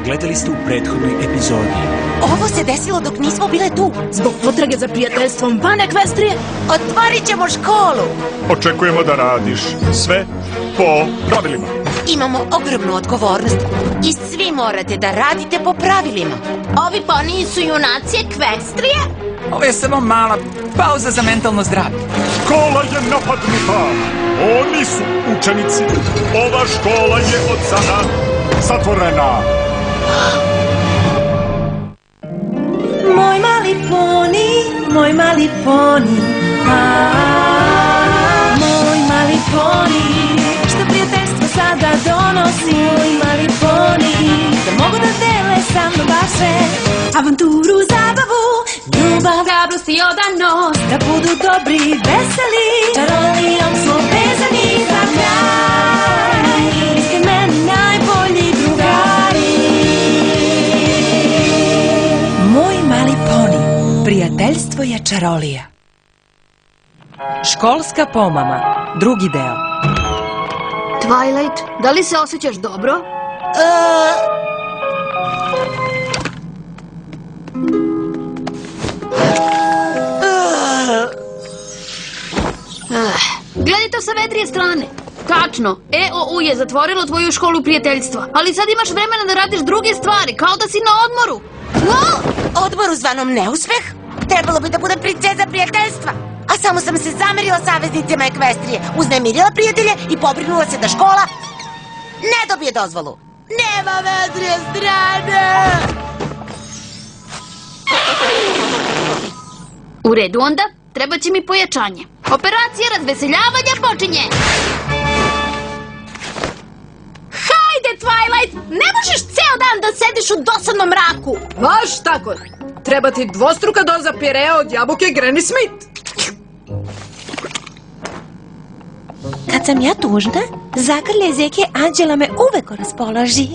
gledali ste u prethodnoj epizodi. Ovo se desilo dok nismo bile tu. Zbog potrage za prijateljstvom van Ekvestrije. Otvorit ćemo školu. Očekujemo da radiš sve po pravilima. Imamo ogromnu odgovornost i svi morate da radite po pravilima. Ovi poniji su junaci Ekvestrije? Ovo je samo mala pauza za mentalno zdravlje. Škola je napadnuta. Oni su učenici. Ova škola je od sada zatvorena. Moj mali poni, moj mali poni, moj mali poni, što prijateljstvo sada donosi. Moj mali poni, da mogu da dele sa mnom vaše avanturu, zabavu, ljubav, hrabrost i odanost, da budu dobri, veseli, čarolijom smo vezani za kraj. Vi ste meni najbolji drugari. Moj mali poni, prijateljstvo je čarolija. Školska pomama, drugi deo. Twilight, da li se osjećaš dobro? Gledaj to sa vedrije strane. Tačno, EOU je zatvorilo tvoju školu prijateljstva, ali sad imaš vremena da radiš druge stvari, kao da si na odmoru. Odmoru zvanom neuspeh? Trebalo bi da budem princeza prijateljstva. A samo sam se zamerila saveznicima Ekvestrije, uznemirila prijatelje i pobrinula se da škola ne dobije dozvolu. Nema vedrije strane! U redu onda, treba će mi pojačanje. Operacija razveseljavanja počinje! Hajde, Twilight! Ne možeš ceo dan da sediš u dosadnom mraku! Baš tako. Treba ti dvostruka doza pirea od jabuke Granny Smith. Kad sam ja tužna, zagrlje zeke Anđela me uvek raspoloži.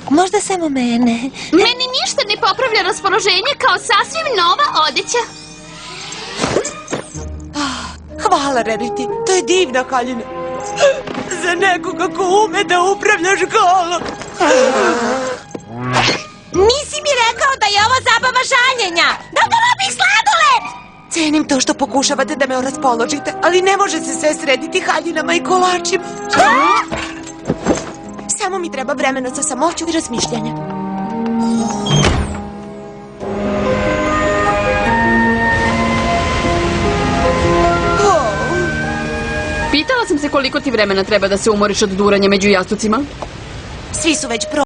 Možda samo mene. Meni ništa ne popravlja raspoloženje kao sasvim nova odeća. Hvala, Rarity, to je divna haljina. Za nekoga ko ume da upravlja školom. Nisi mi rekao da je ovo zabava žaljenja. Dobila bih sladoled! Cenim to što pokušavate da me raspoložite, ali ne može se sve srediti haljinama i kolačima. Samo mi treba vremena za samoću i razmišljanja. Pitala sam se koliko ti vremena treba da se umoriš od duranja među jastucima. Svi su već